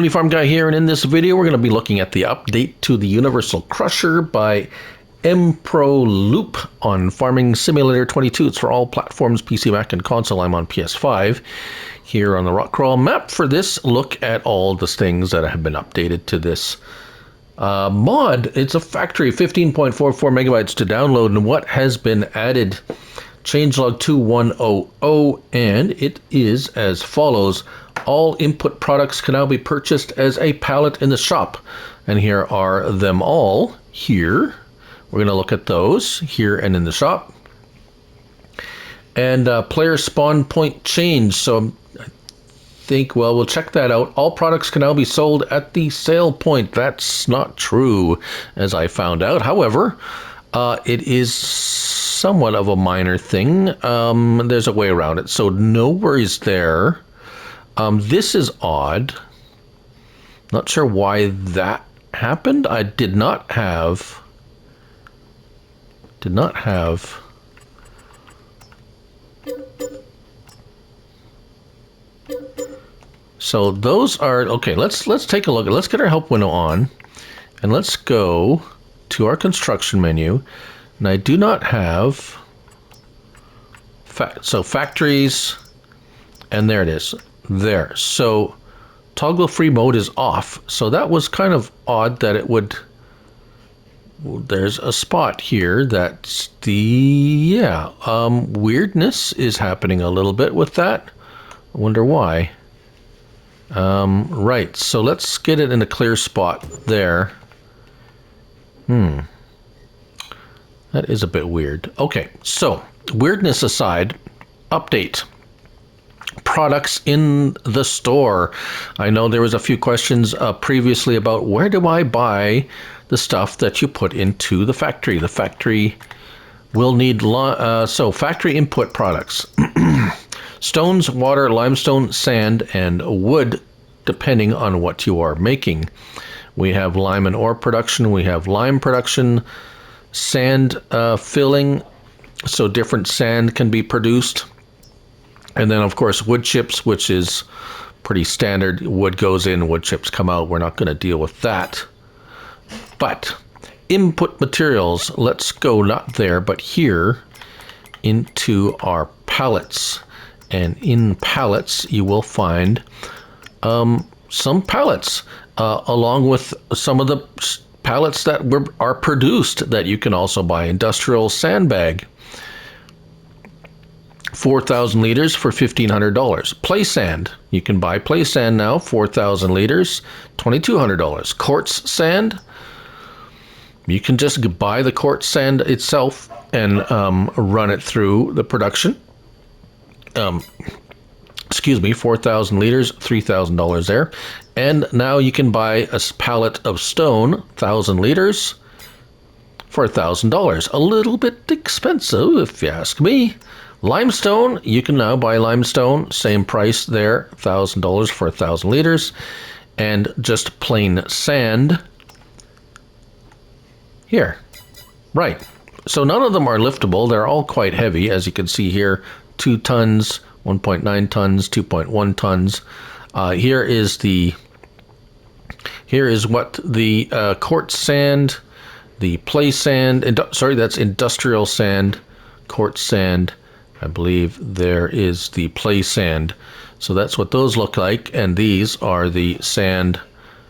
Looney Farm Guy here, and in this video we're going to be looking at the update to the Universal Crusher by MPro Loop on Farming Simulator 22. It's for all platforms, PC, Mac, and console. I'm on PS5. Here on the Rockcrawl map for this, look at all the things that have been updated to this mod. It's a factory, 15.44 megabytes to download, and what has been added. Changelog 2100, and it is as follows. All input products can now be purchased as a pallet in the shop. And here are them all here. We're going to look at those here and in the shop. And player spawn point change. So I think, well, we'll check that out. All products can now be sold at the sale point. That's not true, as I found out. However, it is somewhat of a minor thing. There's a way around it, so no worries there. This is odd. Not sure why that happened. I did not have. So those are okay. Let's take a look. Let's get our help window on, and let's go to our construction menu. And I do not have factories, and there it is there. So toggle free mode is off. So that was kind of odd that it would. There's a spot here that's the weirdness is happening a little bit with that. I wonder why. Right, so let's get it in a clear spot there. That is a bit weird. Okay, so weirdness aside, update. Products in the store. I know there was a few questions previously about where do I buy the stuff that you put into the factory. The factory will need, so factory input products. Stones, water, limestone, sand, and wood, depending on what you are making. We have lime and ore production. We have lime production. Sand filling, so different sand can be produced. And then, of course, wood chips, which is pretty standard. Wood goes in, wood chips come out. We're not going to deal with that. But input materials, let's go not there, but here into our pallets. And in pallets, you will find some pallets, along with some of the pallets that are produced that you can also buy. Industrial sandbag, 4,000 liters for $1,500. Play sand, you can buy play sand now, 4,000 liters, $2,200. Quartz sand, you can just buy the quartz sand itself and run it through the production. Excuse me, 4,000 liters, $3,000 there. And now you can buy a pallet of stone, 1,000 liters, for $1,000. A little bit expensive, if you ask me. Limestone, you can now buy limestone, same price there, $1,000 for 1,000 liters. And just plain sand here. Right. So none of them are liftable. They're all quite heavy, as you can see here. 2 tons, 1.9 tons, 2.1 tons. Here is what the quartz sand, the play sand, that's industrial sand, quartz sand. I believe there is the play sand. So that's what those look like, and these are the sand,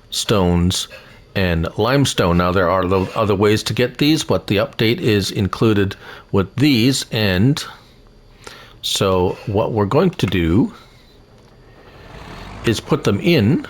stones, and limestone. Now there are other ways to get these, but the update is included with these. And so what we're going to do is put them in.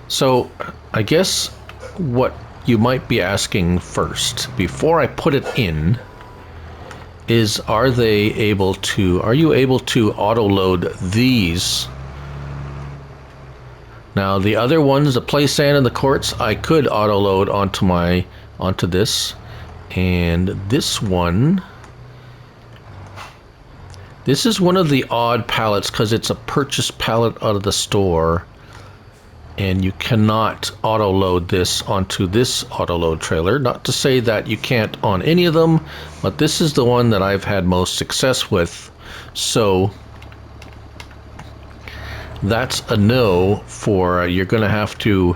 So I guess what you might be asking first, before I put it in, is are you able to auto load these? Now the other ones, the play sand and the quartz, I could auto load onto this. And this one, this is one of the odd pallets because it's a purchase pallet out of the store. and you cannot auto load this onto this auto load trailer. Not to say that you can't on any of them, but this is the one that I've had most success with. So that's a no for you're going to have to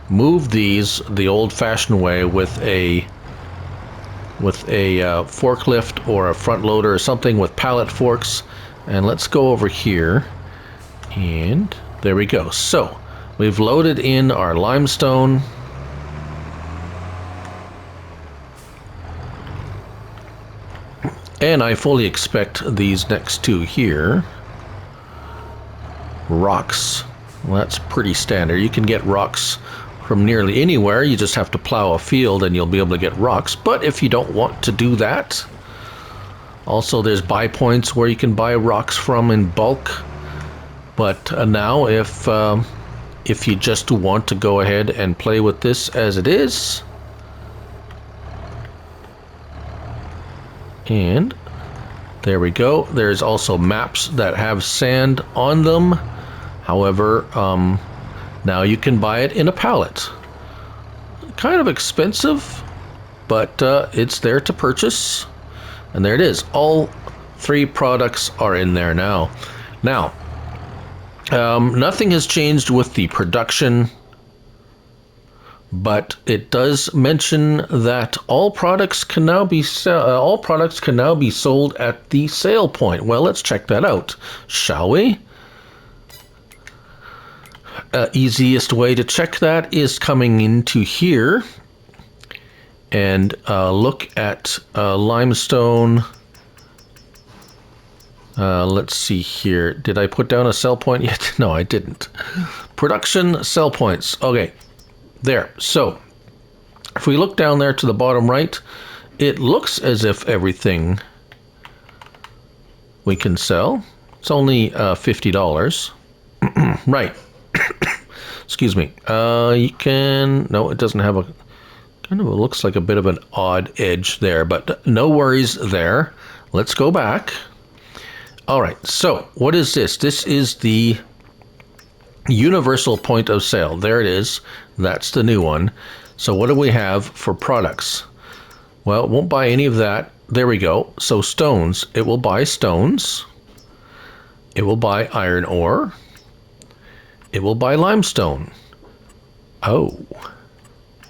move these the old-fashioned way with a forklift or a front loader or something with pallet forks. And let's go over here, and there we go. So we've loaded in our limestone. And I fully expect these next two here. Rocks. Well, that's pretty standard. You can get rocks from nearly anywhere. You just have to plow a field and you'll be able to get rocks. But if you don't want to do that, also there's buy points where you can buy rocks from in bulk. But now if you just want to go ahead and play with this as it is, and there we go. There's also maps that have sand on them. However, now you can buy it in a pallet. Kind of expensive, but it's there to purchase. And there it is. All three products are in there now. Now, nothing has changed with the production, but it does mention that all products can now be sold at the sale point. Well, let's check that out, shall we? Easiest way to check that is coming into here and look at limestone. Let's see here. Did I put down a sell point yet? No, I didn't. Production sell points. Okay, there. So if we look down there to the bottom right, it looks as if everything we can sell. It's only $50. Right. Excuse me. You can... No, it doesn't have a... Kind of looks like a bit of an odd edge there, but no worries there. Let's go back. All right, so what is this? This is the universal point of sale. There it is. That's the new one. So what do we have for products? Well, it won't buy any of that. There we go. So stones. It will buy stones. It will buy iron ore. It will buy limestone. Oh,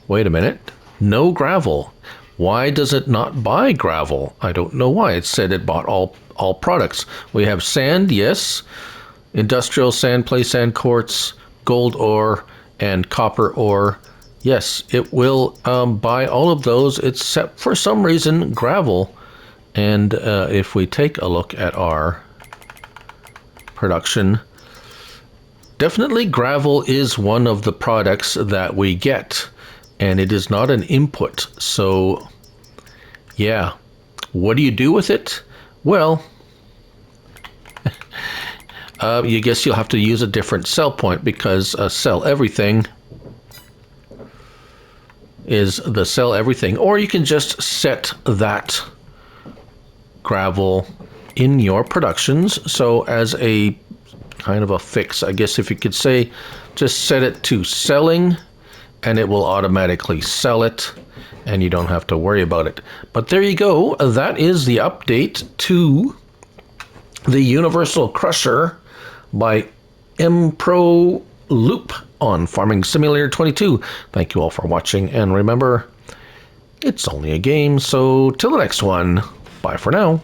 wait a minute. No gravel. Why does it not buy gravel? I don't know why. It said it bought all products. We have sand, yes. Industrial sand, play sand, quartz, gold ore, and copper ore. Yes, it will buy all of those except for some reason gravel. And if we take a look at our production, definitely gravel is one of the products that we get, and it is not an input. So yeah, what do you do with it? Well, you guess you'll have to use a different sell point, because sell everything is the sell everything. Or you can just set that gravel in your productions. So as a kind of a fix, I guess if you could say, just set it to selling and it will automatically sell it and you don't have to worry about it. But there you go. That is the update to the Universal Crusher by MPro Loop on Farming Simulator 22. Thank you all for watching, and remember, it's only a game, so till the next one, bye for now.